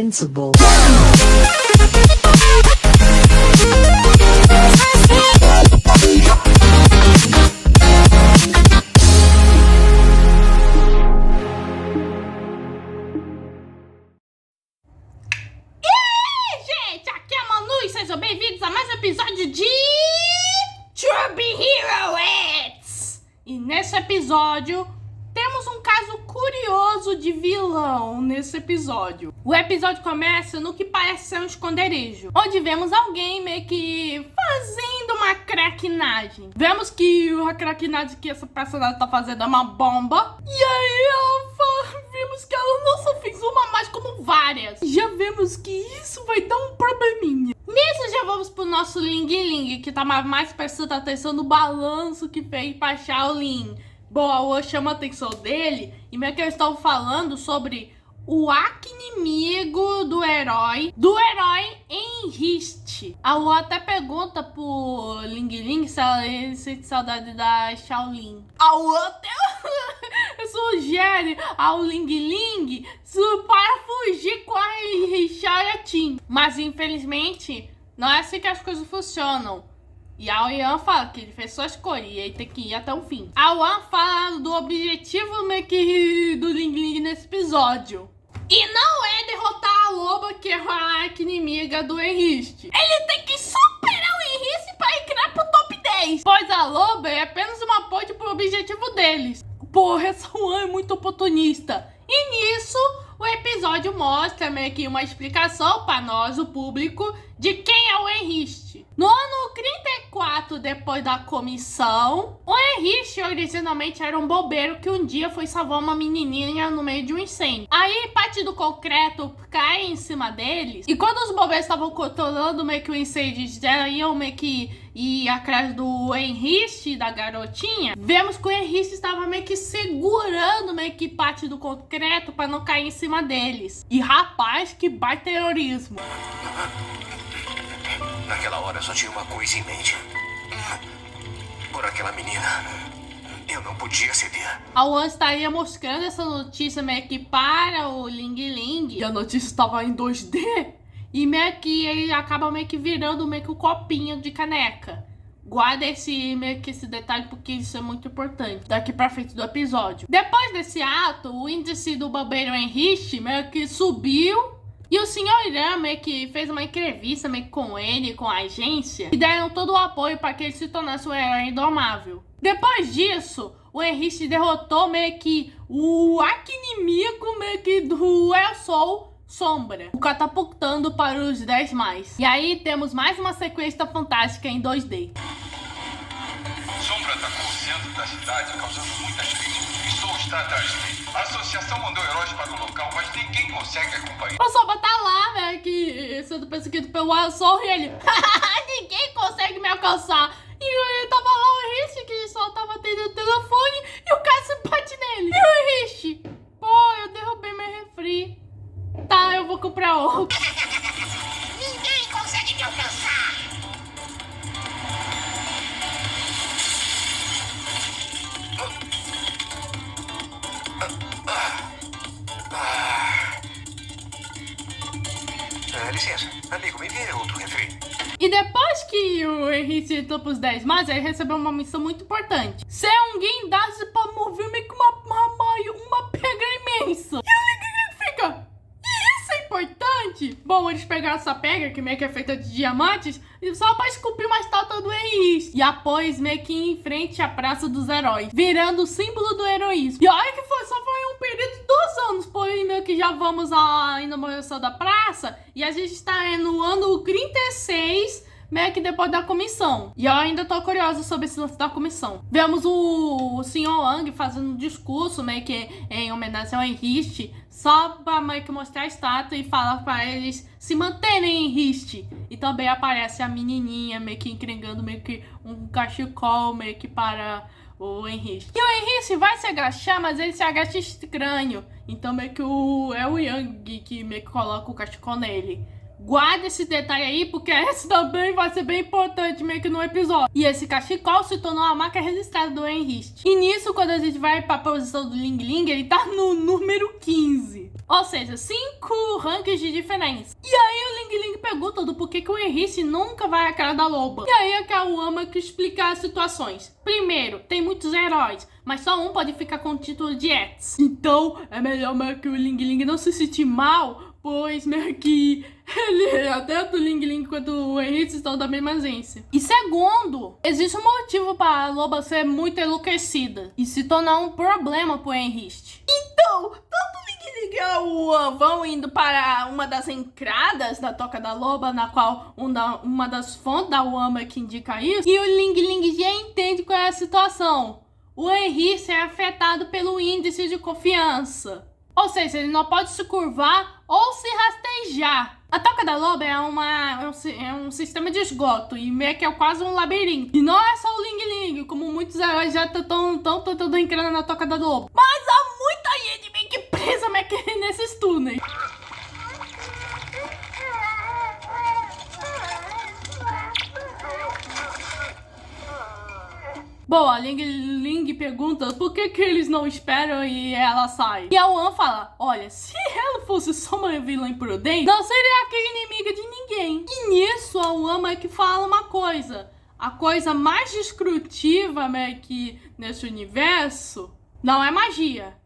Invincible. Gente, aqui é a Manu e sejam bem-vindos a mais um episódio de Chubby Heroes! E nesse episódio temos um caso curioso de vilão nesse episódio. O episódio começa no que parece ser um esconderijo, onde vemos alguém meio que fazendo uma craquinagem. Vemos que a craquinagem que essa personagem tá fazendo é uma bomba. E aí vimos que ela não só fez uma, mas como várias. Já vemos que isso vai dar um probleminha. Nisso já vamos pro nosso Ling Ling, que tá mais prestando atenção no balanço que fez pra Shaolin. Bom, a Wu chama a atenção dele e meio que eles estão falando sobre o arqui-inimigo do herói Enriste. A Wu até pergunta pro Ling Ling se ele sente saudade da Shaolin. A Wu até sugere ao Ling Ling para fugir com a Xiaoyatin. Mas infelizmente não é assim que as coisas funcionam. E a Oyan fala que ele fez sua escolha e ele tem que ir até o fim. A Wan fala do objetivo meio que do Ling Ling nesse episódio. E não é derrotar a loba, que é a inimiga do Enriste. Ele tem que superar o Enriste para entrar pro top 10. Pois a loba é apenas uma ponte pro objetivo deles. Porra, essa Wan é muito oportunista. E nisso, o episódio mostra meio que uma explicação para nós, o público, de quem é o Enriste. No ano 34 depois da comissão, o Enriste originalmente era um bombeiro que um dia foi salvar uma menininha no meio de um incêndio. Aí parte do concreto cai em cima deles, e quando os bombeiros estavam controlando meio que o incêndio, já iam meio que ir atrás do Enriste e da garotinha, vemos que o Enriste estava meio que segurando meio que parte do concreto para não cair em cima deles. E rapaz, que baita terrorismo. Naquela hora só tinha uma coisa em mente. Por aquela menina. Eu não podia ceder. A Wan estaria mostrando essa notícia meio que para o Ling Ling. E a notícia estava em 2D. E meio que ele acaba meio que virando meio que um copinho de caneca. Guarda meio que esse detalhe porque isso é muito importante daqui pra frente do episódio. Depois desse ato, o índice do bombeiro Enriste meio que subiu. E o Sr. Irã meio que fez uma entrevista meio que com ele, com a agência, e deram todo o apoio para que ele se tornasse um herói indomável. Depois disso, o Enriste derrotou meio que o arqui-inimigo meio que do El Sol Sombra, o catapultando para os 10 mais. E aí temos mais uma sequência fantástica em 2D. Sombra atacou o centro da cidade, causando muitas vítimas. E Soul está atrás dele. A associação mandou heróis para o local, mas ninguém consegue acompanhar. O Sombra tá lá, né, que sendo perseguido pelo El Sol, e ele... ninguém consegue me alcançar. E ele tava lá, o Enriste, que só tava atendendo o telefone, e o cara se bate nele. E o Enriste? Pô, eu derrubei meu refri. Tá, eu vou comprar outro. Ninguém consegue me alcançar. Licença, amigo, me dê outro refri. E depois que o Enriste entrou pros 10 mais, ele recebeu uma missão muito importante. Ser um guindaste pra mover meio que uma pedra imensa. E o Ling Ling fica... Isso é importante? Bom, eles pegaram essa pedra, que meio que é feita de diamantes, e só pra esculpir uma estátua do Enriste. E após meio que em frente à Praça dos Heróis, virando o símbolo do heroísmo. E olha que só foi um período de 2 anos, porém meio que já vamos à inauguração da praça, e a gente está no ano 36, meio que depois da comissão. E eu ainda tô curiosa sobre esse lance da comissão. Vemos o Sr. Wang fazendo um discurso meio que em homenagem ao Enriste, só pra meio que mostrar a estátua e falar pra eles se manterem em Enriste. E também aparece a menininha meio que encrengando meio que um cachecol meio que para o Enriste. E o Enriste vai se agachar, mas ele se agacha estranho. Então meio que é o Yang que meio que coloca o cachecol nele. Guarda esse detalhe aí, porque esse também vai ser bem importante meio que no episódio. E esse cachecol se tornou a marca registrada do Enriste. E nisso, quando a gente vai pra posição do Ling Ling, ele tá no número 15. Ou seja, 5 rankings de diferença. E aí o Ling Ling pergunta do porquê que o Enriste nunca vai à cara da loba. E aí a Kawama que explica as situações. Primeiro, tem muitos heróis, mas só um pode ficar com o título de Ets. Então, é melhor meio que o Ling Ling não se sentir mal, pois meio que ele, tanto o Ling Ling quanto o Enriste estão da mesma agência. E segundo, existe um motivo para a loba ser muito enlouquecida e se tornar um problema pro Enriste. Então, tanto o Ling Ling e o Uan vão indo para uma das entradas da Toca da Loba, na qual uma das fontes da Uama que indica isso, e o Ling Ling já entende qual é a situação. O Enriste é afetado pelo índice de confiança. Ou seja, ele não pode se curvar ou se rastejar. A Toca da Loba é um sistema de esgoto e meio que é quase um labirinto. E não é só o Ling Ling, como muitos heróis já estão tentando entrar na Toca da Loba. Mas há muita gente meio que presa meio que nesses túneis. Bom, a Ling Ling pergunta por que eles não esperam e ela sai. E a Uan fala, olha, se ela fosse só uma vilã imprudente, não seria aquele inimiga de ninguém. E nisso a Uan é que fala uma coisa. A coisa mais destrutiva que nesse universo não é magia,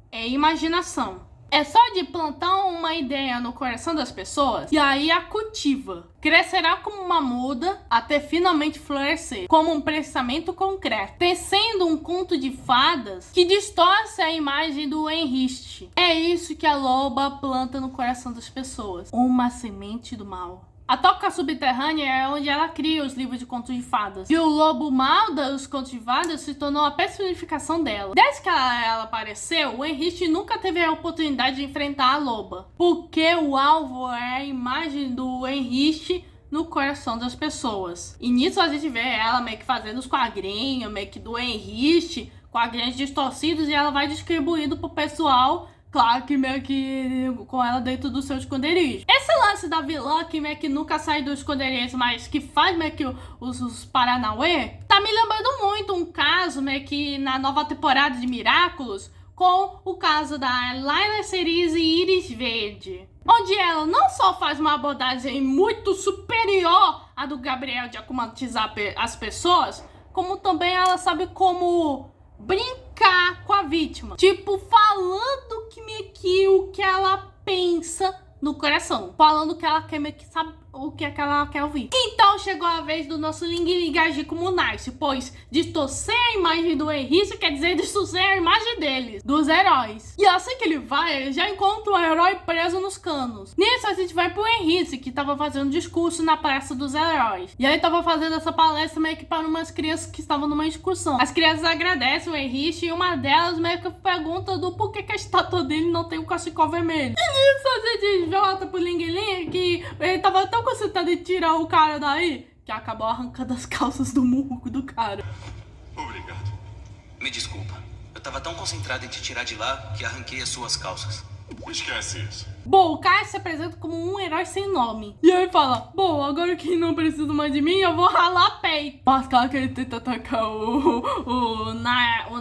é imaginação. É só de plantar uma ideia no coração das pessoas e aí a cultiva. Crescerá como uma muda até finalmente florescer, como um pensamento concreto, tecendo um conto de fadas que distorce a imagem do Enriste. É isso que a loba planta no coração das pessoas, uma semente do mal. A Toca Subterrânea é onde ela cria os livros de contos de fadas. E o lobo mal dos contos de fadas se tornou a personificação dela. Desde que ela apareceu, o Enriste nunca teve a oportunidade de enfrentar a loba. Porque o alvo é a imagem do Enriste no coração das pessoas. E nisso a gente vê ela meio que fazendo os quadrinhos, meio que do Enriste, quadrinhos distorcidos, e ela vai distribuindo pro pessoal. Claro que meio que com ela dentro do seu esconderijo. Esse lance da vilã que meio que nunca sai do esconderijo, mas que faz meio que os Paranauê, tá me lembrando muito um caso meio que na nova temporada de Miraculous, com o caso da Layla Cerise e Iris Verde. Onde ela não só faz uma abordagem muito superior à do Gabriel de acumatizar as pessoas, como também ela sabe como brincar com a vítima. Tipo, falando que o que ela pensa no coração. Falando que ela quer, meio que sabe o que é que ela quer ouvir. Então chegou a vez do nosso Ling Ling agir como Nice, pois distorcer a imagem do Enriste quer dizer distorcer a imagem deles, dos heróis. E assim que ele vai, ele já encontra o herói preso nos canos. Nisso a gente vai pro Enriste, que tava fazendo discurso na Praça dos Heróis. E aí tava fazendo essa palestra meio que para umas crianças que estavam numa excursão. As crianças agradecem o Enriste e uma delas meio que pergunta do porquê que a estátua dele não tem um cachecol vermelho. E nisso a gente volta pro Ling Ling, que ele tava tão concentrado em tirar o cara daí, que acabou arrancando as calças do murro do cara. Obrigado. Me desculpa. Eu tava tão concentrado em te tirar de lá que arranquei as suas calças. Esquece isso. Bom, o cara se apresenta como um herói sem nome. E aí fala, bom, agora que não precisa mais de mim, eu vou ralar peito. Mas claro que ele tenta atacar o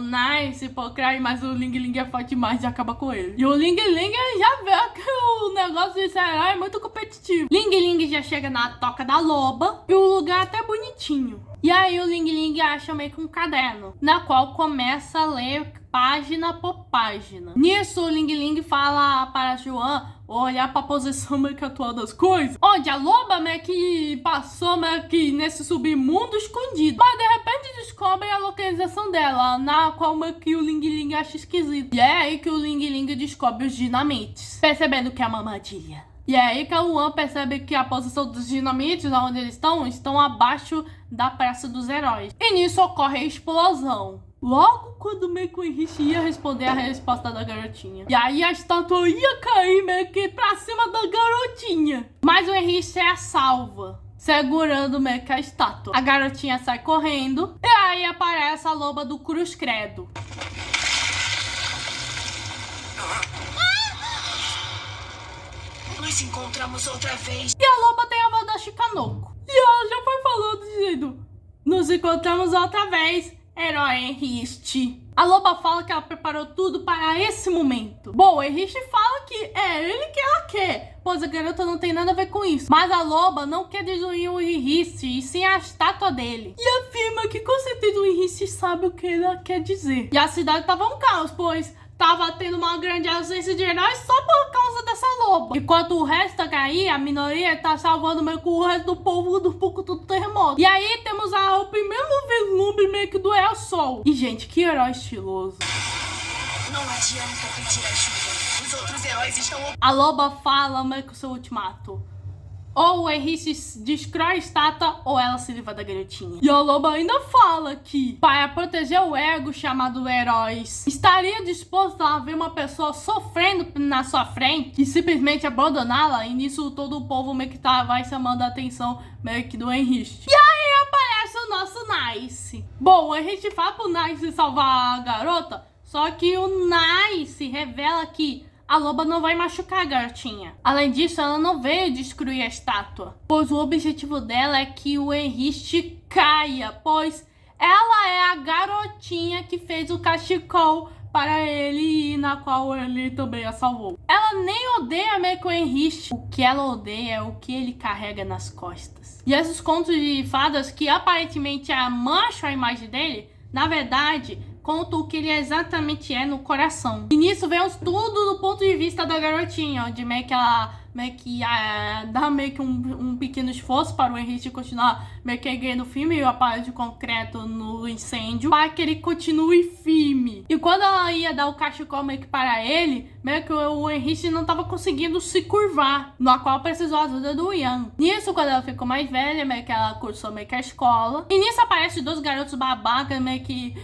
Nice, Pocrai, mas o Ling Ling é forte demais e acaba com ele. E o Ling Ling já vê que o negócio desse herói é muito competitivo. Ling Ling já chega na Toca da Loba e o lugar é até bonitinho. E aí o Ling Ling acha meio que um caderno, na qual começa a ler página por página. Nisso o Ling Ling fala para Joan olhar para a posição meio que atual das coisas, onde a loba meio que passou meio que nesse submundo escondido, mas de repente descobre a localização dela, na qual meio que o Ling Ling acha esquisito. E é aí que o Ling Ling descobre os dinamites, percebendo que é uma armadilha. E é aí que a Uan percebe que a posição dos dinamites, onde eles estão abaixo da Praça dos Heróis. E nisso ocorre a explosão. Logo quando meio que o Enriste ia responder a resposta da garotinha. E aí a estátua ia cair meio que pra cima da garotinha. Mas o Enriste é a salva, segurando meio que a estátua. A garotinha sai correndo. E aí aparece a loba do Cruz Credo. se encontramos outra vez. E a loba tem a voz da Chicanoko. E ela já foi falando, dizendo: nos encontramos outra vez, herói Enriste. A loba fala que ela preparou tudo para esse momento. Bom, o Enriste fala que é ele que ela quer, pois a garota não tem nada a ver com isso. Mas a loba não quer destruir o Enriste, e sim a estátua dele. E afirma que com certeza o Enriste sabe o que ela quer dizer. E a cidade tava um caos, pois tava tendo uma grande ausência de heróis só por causa dessa loba. Enquanto o resto tá aí, a minoria tá salvando meio que o resto do povo do pouco do terremoto. E aí temos o primeiro vislumbre meio que do El Sol. E gente, que herói estiloso. Não adianta pedir ajuda. Os outros heróis estão... A loba fala meio que o seu ultimato: ou o Enriste destrói a estátua, ou ela se livra da garotinha. E a loba ainda fala que, para proteger o ego chamado heróis, estaria disposto a ver uma pessoa sofrendo na sua frente e simplesmente abandoná-la. E nisso todo o povo meio que vai chamando a atenção meio que do Enriste. E aí aparece o nosso Nice. Bom, o Enriste fala pro Nice salvar a garota, só que o Nice revela que a loba não vai machucar a garotinha. Além disso, ela não veio destruir a estátua, pois o objetivo dela é que o Enriste caia, pois ela é a garotinha que fez o cachecol para ele e na qual ele também a salvou. Ela nem odeia meio que o Enriste. O que ela odeia é o que ele carrega nas costas. E esses contos de fadas que aparentemente mancham a imagem dele, na verdade, conta o que ele exatamente é no coração. E nisso vemos tudo do ponto de vista da garotinha, onde meio que ela dá meio que um pequeno esforço para o Enriste continuar meio que erguendo firme o aparelho de concreto no incêndio, para que ele continue firme. E quando ela ia dar o cachecol meio que para ele, meio que o Enriste não estava conseguindo se curvar, na qual precisou a ajuda do Yang. Nisso, quando ela ficou mais velha, meio que ela cursou meio que a escola. E nisso aparecem dois garotos babacas meio que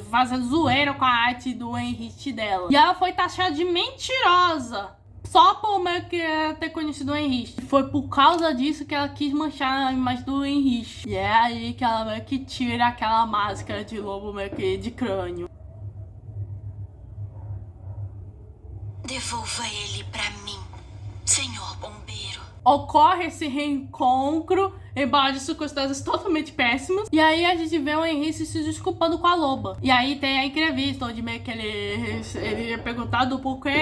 fazendo zoeira com a arte do Enriste dela. E ela foi taxada de mentirosa só por meio que ter conhecido o Enriste. Foi por causa disso que ela quis manchar a imagem do Enriste. E é aí que ela meio que tira aquela máscara de lobo meio que de crânio. Devolva ele pra mim, senhor bombeiro. Ocorre esse reencontro embora de circunstâncias totalmente péssimas. E aí a gente vê o Enriste se desculpando com a loba. E aí tem a entrevista onde meio que ele é perguntado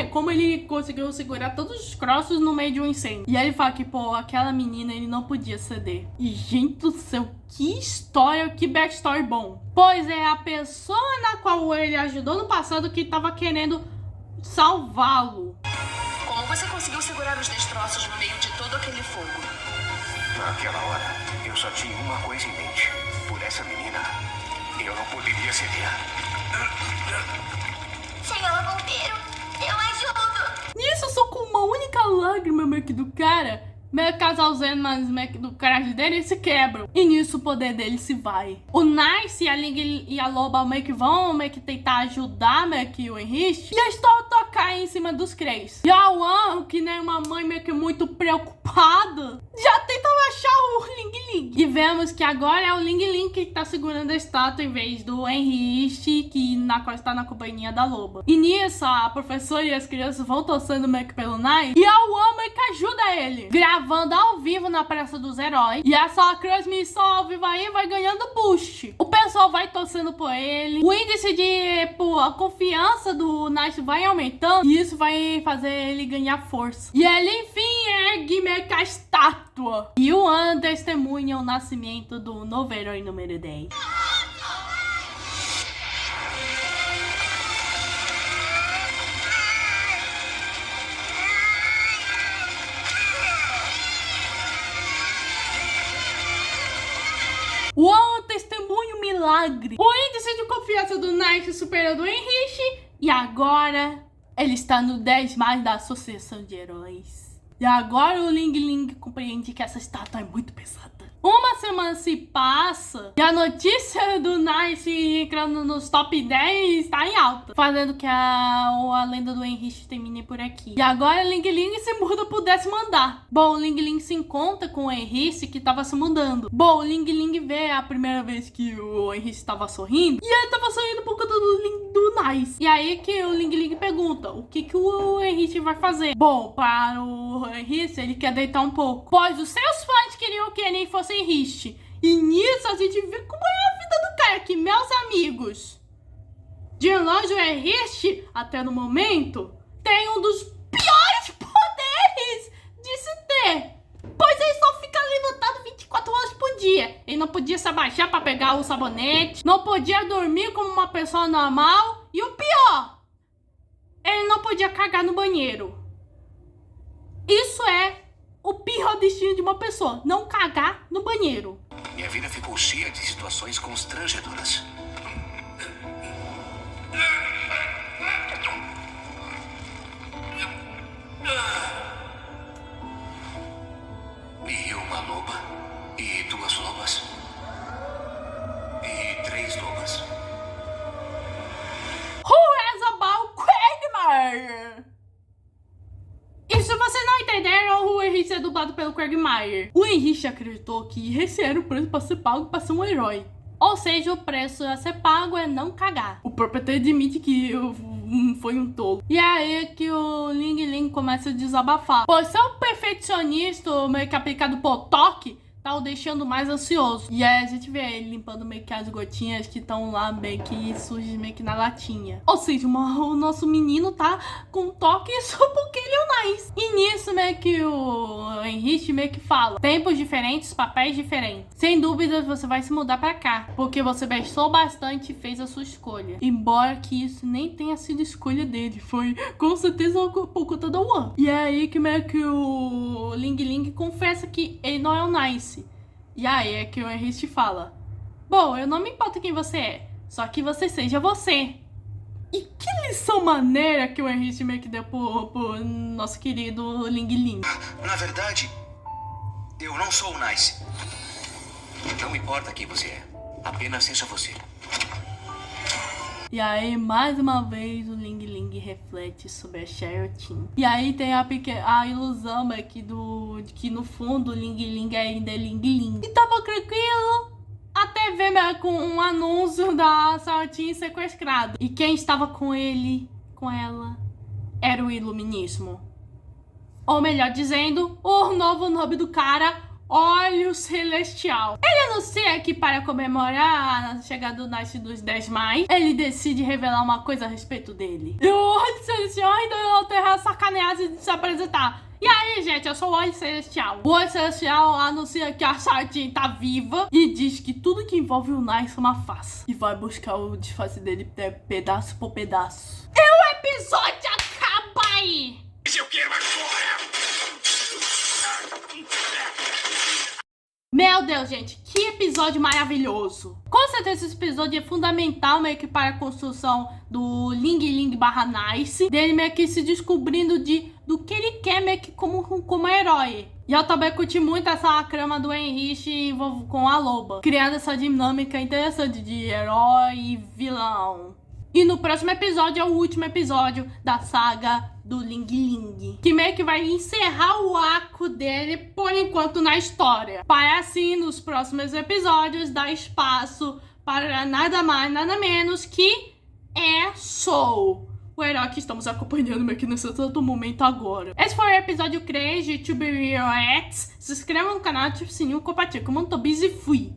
como ele conseguiu segurar todos os crossos no meio de um incêndio. E aí ele fala que, pô, aquela menina ele não podia ceder. E gente do céu, que história, que backstory bom. Pois é a pessoa na qual ele ajudou no passado que tava querendo salvá-lo. Como você conseguiu segurar os destroços no meio de todo aquele fogo? Naquela hora, eu só tinha uma coisa em mente. Por essa menina, eu não poderia ceder. Senhor bombeiro, eu ajudo. Nisso, só com uma única lágrima meio que do cara, meio que as algemas meio que do crash dele se quebram. E nisso o poder dele se vai. O Nice e a Ling e a loba meio que vão meio que tentar ajudar meio que o Enriste. E a história cai em cima dos três. E a Wan, que nem uma mãe meio que muito preocupada, já tenta achar o Ling Ling. E vemos que agora é o Ling Ling que tá segurando a estátua em vez do Enriste, na qual está na companhia da loba. E nisso, a professora e as crianças vão torcendo meio que pelo Nice. E a Wan meio que ajuda ele, gravando ao vivo na Praça dos Heróis. E essa transmissão ao vivo aí vai ganhando boost. O pessoal vai torcendo por ele. O índice de a confiança do Nice vai aumentando. E isso vai fazer ele ganhar força. E ele, enfim, ergue meio que a estátua. E o Wan testemunha o nascimento do novo herói número 10. Wan testemunha o milagre. O índice de confiança do Nice superou do Enriste. E agora ele está no 10 mais da Associação de Heróis. E agora o Ling Ling compreende que essa estátua é muito pesada. Uma semana se passa e a notícia do Nice entrando nos top 10 está em alta, fazendo que a lenda do Henrique termine por aqui. E agora Ling Ling se muda pro 10º andar. Bom, Ling Ling se encontra com o Henrique que estava se mudando. Bom, Ling Ling vê a primeira vez que o Henrique estava sorrindo e ele estava sorrindo por conta do Nice. E aí que o Ling Ling pergunta o que o Henrique vai fazer. Bom, para o Henrique ele quer deitar um pouco, pois os seus fãs queriam que ele fosse Henrique. E nisso a gente vê como é a vida do cara, que meus amigos, de longe o Henrique, até no momento, tem um dos piores poderes de se ter. Pois ele só fica levantado 24 horas por dia. Ele não podia se abaixar para pegar o sabonete, não podia dormir como uma pessoa normal. E o pior, ele não podia cagar no banheiro. Isso é o pior destino de uma pessoa, não cagar no banheiro. Minha vida ficou cheia de situações constrangedoras. E uma loba, e 2 lobas, e 3 lobas. Who has about Quagmire? E se vocês não entenderam, o Henrique é dublado pelo Quagmire. O Henrique acreditou que esse era o preço para ser pago para ser um herói. Ou seja, o preço a ser pago é não cagar. O próprio até admite que foi um tolo. E aí que o Ling Ling começa a desabafar. Pois seu perfeccionista, meio que aplicado por toque, tá o deixando mais ansioso. E aí a gente vê ele limpando meio que as gotinhas que estão lá meio que sujas meio que na latinha. Ou seja, o nosso menino tá com toque só porque ele é o Nice. E nisso meio que o Henrique meio que fala: tempos diferentes, papéis diferentes. Sem dúvidas você vai se mudar pra cá, porque você bestou bastante e fez a sua escolha. Embora que isso nem tenha sido escolha dele, foi com certeza por conta da One. E é aí que meio que o Ling Ling confessa que ele não é o Nice. E aí é que o Henrique fala: bom, eu não me importo quem você é, só que você seja você. E que lição maneira que o Henrique meio que deu pro nosso querido Ling Ling. Na verdade, eu não sou o Nice. Não importa quem você é, apenas seja você. E aí, mais uma vez, o Ling Ling reflete sobre a Cheryl. E aí tem a ilusão aqui de que no fundo o Ling Ling ainda é Ling Ling. E tava tranquilo até ver com um anúncio da Cheryl sequestrada. E quem estava com ele, com ela, era o Iluminismo. Ou melhor dizendo, o novo nome do cara, Olho Celestial. Ele anuncia que para comemorar a chegada do Nice dos 10 mais, ele decide revelar uma coisa a respeito dele. E o Olho Celestial ainda não terá sacaneado de se apresentar. E aí, gente, eu sou o Olho Celestial. O Olho Celestial anuncia que a Sardinha tá viva e diz que tudo que envolve o Nice é uma farsa. E vai buscar o disfarce dele pedaço por pedaço. E o episódio acaba aí. Eu quero agora! Meu Deus, gente, que episódio maravilhoso. Com certeza esse episódio é fundamental meio que para a construção do Ling Ling / Nice. Dele meio que se descobrindo do que ele quer meio que como herói. E eu também curti muito essa trama do Henrique com a loba, criando essa dinâmica interessante de herói e vilão. E no próximo episódio é o último episódio da saga do Ling Ling, que meio que vai encerrar o arco dele por enquanto na história, para assim nos próximos episódios dar espaço para nada mais, nada menos que Soul, o herói que estamos acompanhando meio que nesse exato momento agora. Esse foi o episódio 3 de To Be Real X. Se inscreva no canal, ative o sininho, compartilhe com o Montobis e fui!